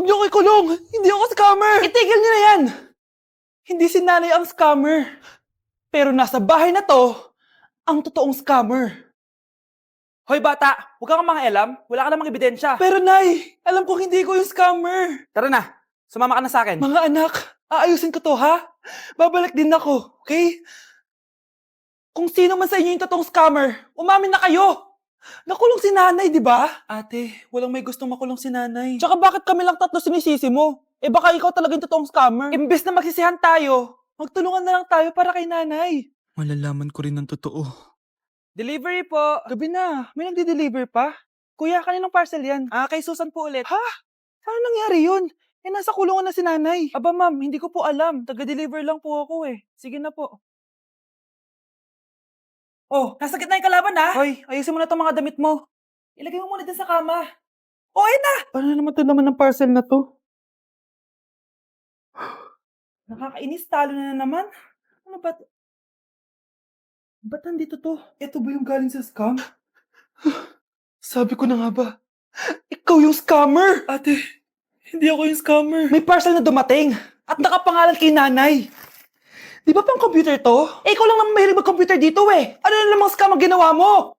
Huwag niyo ko ikulong! Hindi ako scammer! Itigil niyo na yan! Hindi si nanay ang scammer. Pero nasa bahay na to, ang totoong scammer. Hoy bata, huwag kang mangialam. Wala ka namang ebidensya. Pero nay, alam kong hindi ko yung scammer. Tara na, sumama ka na sa akin. Mga anak, aayusin ko to ha? Babalik din ako, okay? Kung sino man sa inyo yung totoong scammer, umamin na kayo! Nakulong si nanay, di ba? Ate, walang may gustong makulong si nanay. Tsaka bakit kami lang tatlo sinisisi mo? Eh baka ikaw talaga yung totoong scammer. Imbes na magsisihan tayo, magtulungan na lang tayo para kay nanay. Malalaman ko rin ang totoo. Delivery po. Gabi na, may nagde-deliver pa? Kuya, kaninong parcel yan? Kay Susan po ulit. Ha? Paano nangyari yun? Eh, nasa kulungan na si nanay. Aba ma'am, hindi ko po alam. Taga-deliver lang po ako eh. Sige na po. Oh, nasa gitna yung kalaban ha? Hoy, ayusin mo na itong mga damit mo. Ilagay mo muna din sa kama. Oh, ayun na! Paano naman ito naman ng parcel na to? Nakakainis, talo na naman. Ano ba? Ba't nandito to? Ito ba yung galing sa scam? Sabi ko na nga ba? Ikaw yung scammer! Ate, hindi ako yung scammer. May parcel na dumating at nakapangalan kay nanay. Di ba pang computer to? Eh, ikaw lang naman mahilig mag-computer dito eh. Ano na namang scam ang ginawa mo?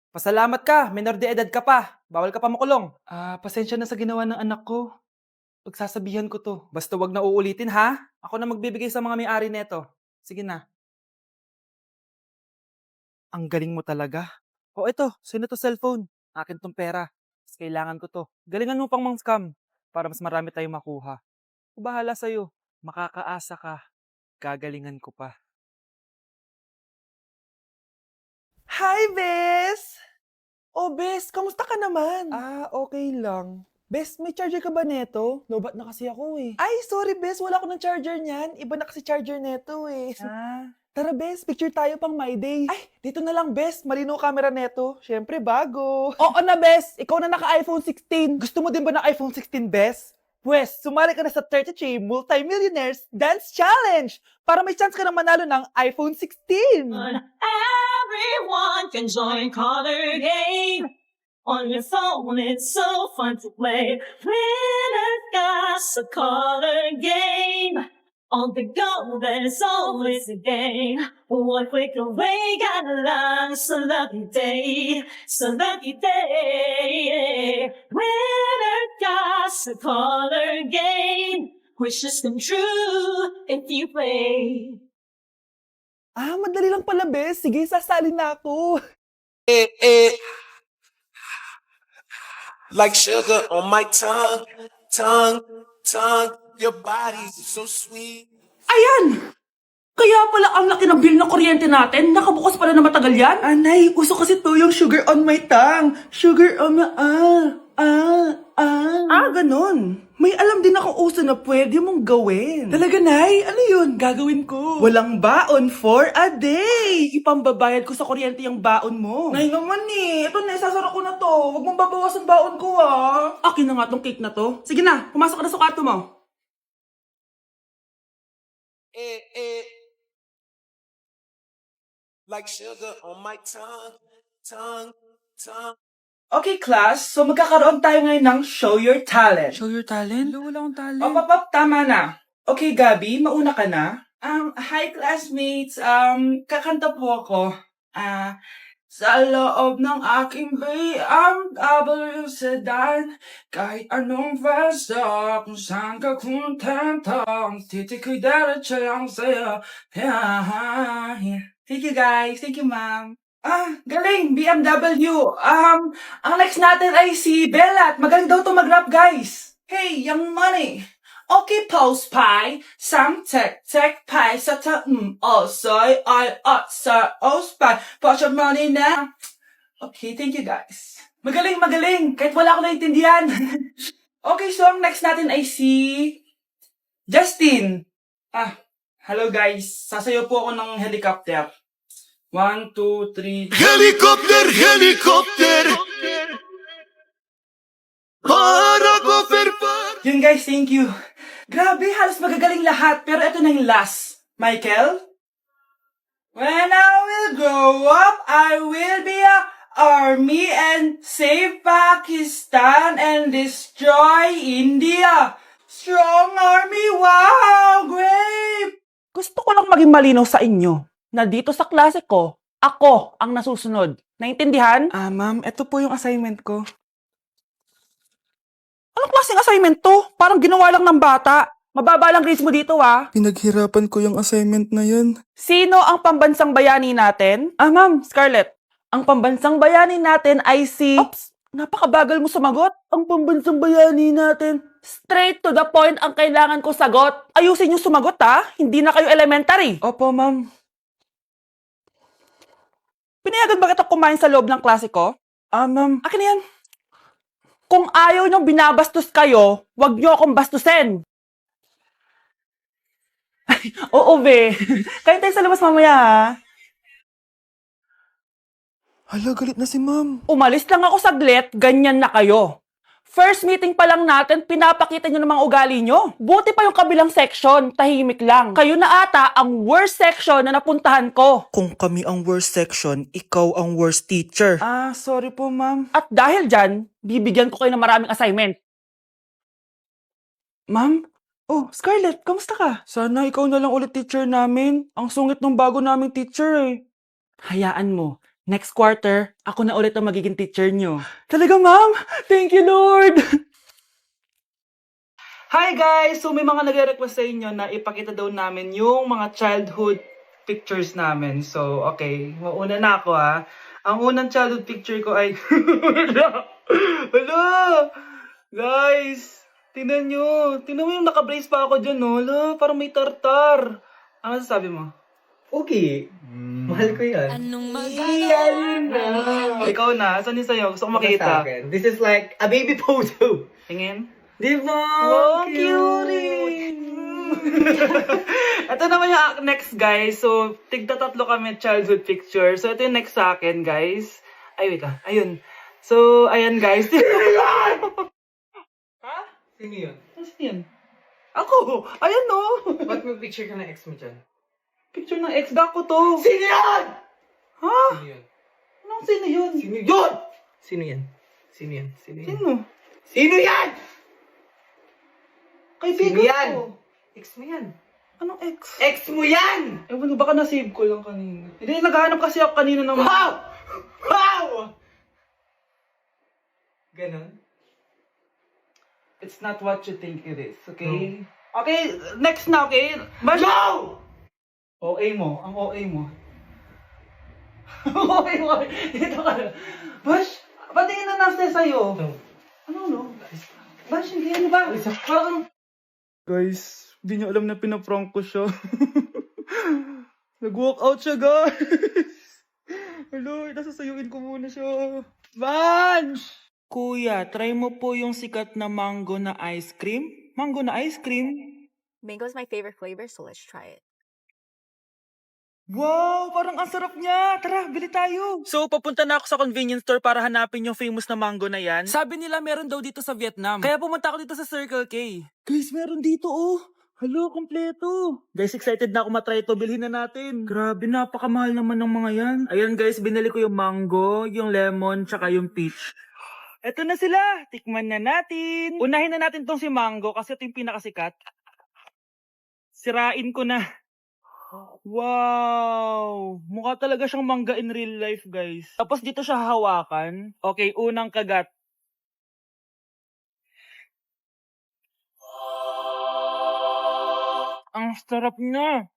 Pasalamat ka, minor de edad ka pa. Bawal ka pa makulong. Pasensya na sa ginawa ng anak ko. Pagsasabihan ko to. Basta wag na uulitin ha? Ako na magbibigay sa mga may-ari neto. Sige na. Ang galing mo talaga. O eto, sino to cellphone? Akin tong pera. Mas kailangan ko to. Galingan mo pang mang-scam para mas marami tayong makuha. O bahala sa'yo. Makakaasa ka. Gagalingan ko pa. Hi, Bes! Oh, Bes, kamusta ka naman? Okay lang. Bes, may charger ka ba neto? Lobat na kasi ako eh. Ay, sorry Bes, wala ko ng charger niyan. Iba na kasi charger neto eh. Tara Bes, picture tayo pang My Day. Ay, dito na lang Bes, malinaw camera neto. Syempre bago. Oo na Bes, ikaw na naka-iPhone 16. Gusto mo din ba ng iPhone 16 Bes? Pwes, sumali ka na sa 33 Multi-Millionaires Dance Challenge para may chance ka na manalo ng iPhone 16. Everyone can join Color Game. On your phone, it's so fun to play. Winner's got a color game. On the go, there's always a game. One click away, got a lot. It's a lucky day. It's a lucky day. Winner got a color game. Wishes come true if you play. Madali lang pala, Bes. Sige, sasali na ako. Like sugar on my tongue, tongue, tongue. Your body's so sweet. Ayan! Kaya pala ang laki ng bill ng kuryente natin. Nakabukas pala na matagal yan. Anay, uso kasi to yung sugar on my tongue. Sugar on my... ganun. May alam din ako uso na pwede mong gawin. Talaga, Nay? Ano yun? Gagawin ko. Walang baon for a day. Ipambabayad ko sa kuryente yung baon mo. Nay naman eh. Ito na, isasara ko na to. Huwag mong babawasan baon ko ah. Akin na nga tong cake na to. Sige na, pumasok ka na sa kwarto mo. Like sugar on my tongue, tongue, tongue. Okay, class. So, magkakaroon tayo ngayon ng Show Your Talent. Show your talent? Wala akong talent. Op, tama na. Okay, Gabi, mauna ka na. Hi classmates. Kakanta po ako. Sa loob ng aking bayang W sedan, kahit anong basta, kung saan ka kontento, ang titik ko'y diretso lang sa'yo. Thank you guys. Thank you, ma'am. Galing! BMW! Ang next natin ay si Bella at magaling daw to mag-rap, guys! Hey, Young Money! Okay, post pie, some tech pie, sa soy, sa spy, put your money now. Okay, thank you guys. Magaling! Kahit wala ako naintindihan. Okay, so ang next natin ay si Justin. Hello guys. Sasayaw po ako ng helicopter. 1, 2, 3. Helicopter, helicopter. Para ko Yun guys, thank you. Grabe, halos magagaling lahat. Pero ito na yung last. Michael? When I will grow up, I will be a army and save Pakistan and destroy India. Strong army, wow, great! Gusto ko lang maging malinaw sa inyo na dito sa klase ko, ako ang nasusunod. Naintindihan? Ma'am, ito po yung assignment ko. Anong klaseng assignment to? Parang ginawa lang ng bata. Mababa lang grades mo dito, ah. Pinaghirapan ko yung assignment na yun. Sino ang pambansang bayani natin? Ma'am, Scarlett. Ang pambansang bayani natin ay si... Oops! Napakabagal mo sumagot. Ang pambansang bayani natin. Straight to the point ang kailangan ko sagot. Ayusin yung sumagot, ha? Hindi na kayo elementary. Opo, ma'am. Pinayagan ba kita kumain sa loob ng klase ko? Ma'am. Akin na yan. Kung ayaw niyong binabastos kayo, wag niyo akong bastusin. Oo, be. Kain tayo sa labas mamaya, ha? Hala, galit na si ma'am. Umalis lang ako saglit, ganyan na kayo. First meeting pa lang natin, pinapakita nyo ng mga ugali nyo. Buti pa yung kabilang section, tahimik lang. Kayo na ata ang worst section na napuntahan ko. Kung kami ang worst section, ikaw ang worst teacher. Sorry po, ma'am. At dahil dyan, bibigyan ko kayo ng maraming assignment. Ma'am? Oh, Scarlett, kamusta ka? Sana ikaw na lang ulit teacher namin. Ang sungit ng bago naming teacher eh. Hayaan mo. Next quarter, ako na ulit ang magiging teacher nyo. Talaga, ma'am? Thank you, Lord! Hi guys! So may mga nagre-request sa inyo na ipakita daw namin yung mga childhood pictures namin. So, okay. Mauna na ako ha. Ang unang childhood picture ko ay... Hala! Guys! Tingnan nyo. Tingnan mo yung naka-brace pa ako dyan, no? Hala, parang may tartar. Ano sasabi mo? Okay. Mahal ko yan. Ikaw na. Saan yung sa'yo? Gusto ko Sa makita. akin. This is like a baby photo. Tingin. Di ba? Oh, cute! Ito naman yung next, guys. So, tigta-tatlo kami childhood picture. So, ito yung next sa akin, guys. Ay, wait lang. Ayun. So, ayan, guys. Ha? Sino yun? Ano yun? Ako! Ayan, no! Ba't may picture ka ng ex mo dyan? Picture ng ex-gako to. Sino yan? Ha? Sino yun? Anong sino yun? Sino yun? Sino yan? Sino yan? Sino yan? Sino? Sino yan? Kaibigan Sino yan? ko. Ex mo yan. Anong ex? Ex mo yan! Ewan ko, baka na-save ko lang kanina. Hindi, naghahanap kasi ako kanina ng... Wow! Wow! Ganon? It's not what you think it is, okay? Okay, next na, okay? Bash! No! OA mo, ang OA mo. OA mo, dito ka. Bash, patingin na nasa sa'yo. No. Ano, no? Bash, hindi ano ba? Parang... Guys, di niyo alam na pinaprank ko siya. Nag-walk out siya, guys. Hello, nasasayuin ko muna siya. Vange! Kuya, try mo po yung sikat na mango na ice cream. Mango na ice cream? Mango is my favorite flavor, so let's try it. Wow, parang ang sarap niya. Tara, bili tayo. So, papunta na ako sa convenience store para hanapin yung famous na mango na yan. Sabi nila meron daw dito sa Vietnam. Kaya pumunta ako dito sa Circle K. Guys, meron dito oh. Hello, kompleto. Guys, excited na ako matry ito. Bilhin na natin. Grabe, napakamahal naman ng mga yan. Ayan guys, binili ko yung mango, yung lemon, tsaka yung peach. Eto na sila. Tikman na natin. Unahin na natin tong si mango kasi ito yung pinakasikat. Sirain ko na. Wow! Mukha talaga siyang mangga in real life, guys. Tapos dito siya hahawakan. Okay, unang kagat. Ang sarap niya.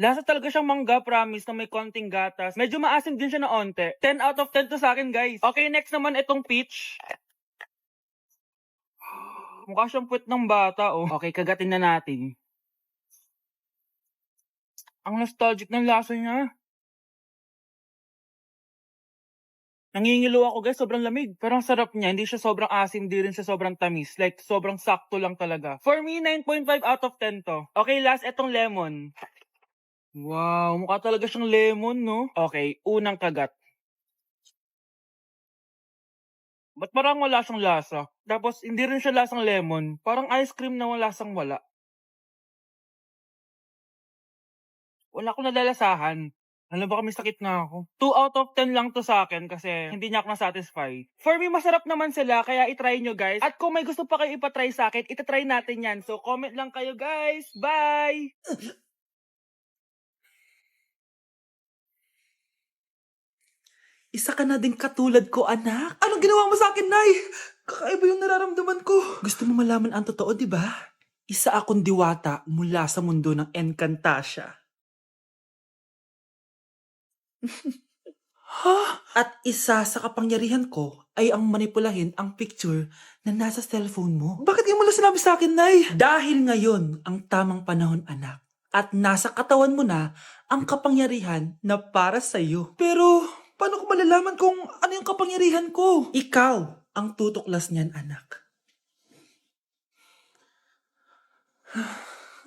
Lasa talaga siyang mangga, promise, na may konting gatas. Medyo maasim din siya na onte. 10 out of 10 to sa akin, guys. Okay, next naman itong peach. Mukha siyang puwet ng bata, oh. Okay, kagatin na natin. Ang nostalgic ng lasa niya. Nangingilo ako, guys. Sobrang lamig. Pero ang sarap niya. Hindi siya sobrang asim, di rin siya sobrang tamis. Like, sobrang sakto lang talaga. For me, 9.5 out of 10 to. Okay, last, etong lemon. Wow, mukha talaga siyang lemon, no? Okay, unang kagat. Ba't parang wala siyang lasa? Tapos, hindi rin siya lasang lemon. Parang ice cream na lasang wala. Wala akong nalalasahan. Alam ba may sakit na ako? 2 out of 10 lang to sa akin kasi hindi niya ako na-satisfy. For me, masarap naman sila kaya itry nyo guys. At kung may gusto pa kayo ipatry sa akin, itatry natin yan. So comment lang kayo guys. Bye! Isa ka na din katulad ko, anak. Anong ginawa mo sa akin, Nay? Kakaiba yung nararamdaman ko. Gusto mo malaman ang totoo, di ba? Isa akong diwata mula sa mundo ng Encantasia. Ha? At isa sa kapangyarihan ko ay ang manipulahin ang picture na nasa cellphone mo. Bakit yung mula sinabi sa akin, Nay? Dahil ngayon ang tamang panahon, anak. At nasa katawan mo na ang kapangyarihan na para sa'yo. Pero, paano ko malalaman kung ano yung kapangyarihan ko? Ikaw ang tutuklas niyan, anak.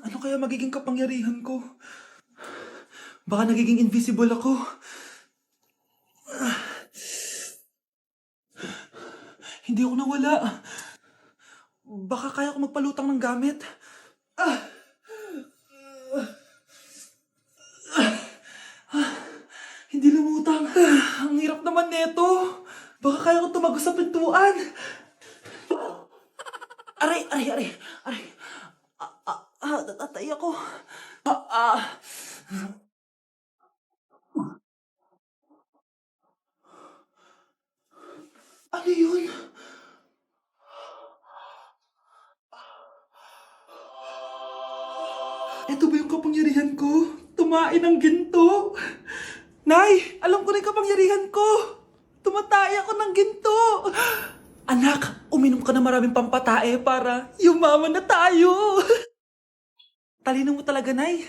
Ano kaya magiging kapangyarihan ko? Baka nagiging invisible ako. Hindi ako nawala. Baka kaya ko magpalutang ng gamit. Hindi lumutang. Ang hirap naman neto. Baka kaya ko tumagos sa pintuan. Aray, aray, aray. Aray. Natatay ako. Ano yun? Ito ba yung kapangyarihan ko? Tumain ng ginto. Nay, alam ko na yung kapangyarihan ko. Tumatay ako ng ginto. Anak, uminom ka na maraming pampatae para yumaman na tayo. Talino mo talaga, Nay.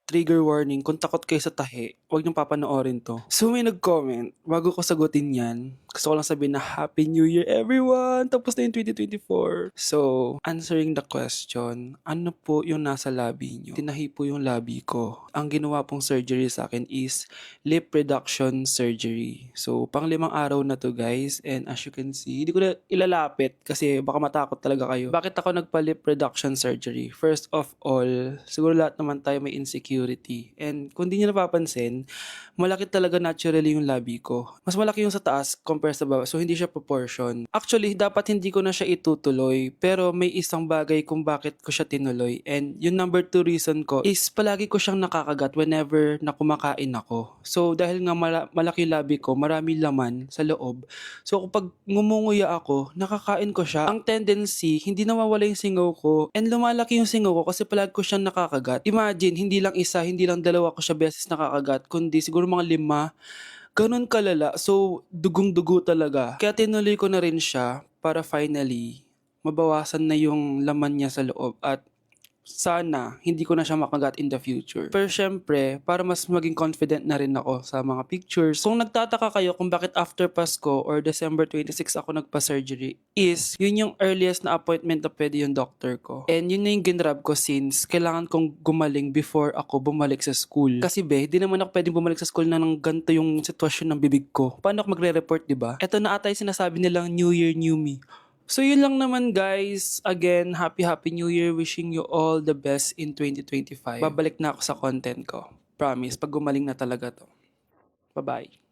Trigger warning, kung takot kayo sa tahi, huwag niyong papanoorin to. So may nag-comment, bago ko sagutin yan, gusto ko lang sabihin na Happy New Year everyone! Tapos na yung 2024. So, answering the question, ano po yung nasa labi niyo? Tinahi po yung labi ko. Ang ginawa pong surgery sa akin is lip reduction surgery. So, pang 5 araw na to guys, and as you can see, hindi ko na ilalapit kasi baka matakot talaga kayo. Bakit ako nagpa-lip reduction surgery? First of all, siguro lahat naman tayo may insecurity. And kung di nyo napapansin, malaki talaga naturally yung labi ko. Mas malaki yung sa taas compare sa baba. So, hindi siya proportion. Actually, dapat hindi ko na siya itutuloy. Pero may isang bagay kung bakit ko siya tinuloy. And yung number 2 reason ko is palagi ko siyang nakakagat whenever na kumakain ako. So, dahil nga malaki labi ko, marami laman sa loob. So, kapag ngumunguya ako, nakakain ko siya. Ang tendency, hindi nawawala yung singaw ko. And lumalaki yung singaw ko kasi palagi ko siyang nakakagat. Imagine, hindi lang isa, hindi lang dalawa ko siya beses nakakagat, kundi siguro mga 5. Ganun kalala. So, dugong-dugo talaga. Kaya tinuloy ko na rin siya para finally mabawasan na yung laman niya sa loob at sana hindi ko na siya makagat in the future. Pero syempre, para mas maging confident na rin ako sa mga pictures. Kung nagtataka kayo kung bakit after Pasko or December 26 ako nagpa-surgery, is yun yung earliest na appointment na pwede yung doctor ko. And yun na yung ginrab ko since kailangan kong gumaling before ako bumalik sa school. Kasi di naman ako pwedeng bumalik sa school na ng ganito yung sitwasyon ng bibig ko. Paano ako magre-report, diba? Ito na ata yung sinasabi nilang New Year, New Me. So yun lang naman guys. Again, happy New Year. Wishing you all the best in 2025. Babalik na ako sa content ko. Promise, pag gumaling na talaga to. Bye-bye.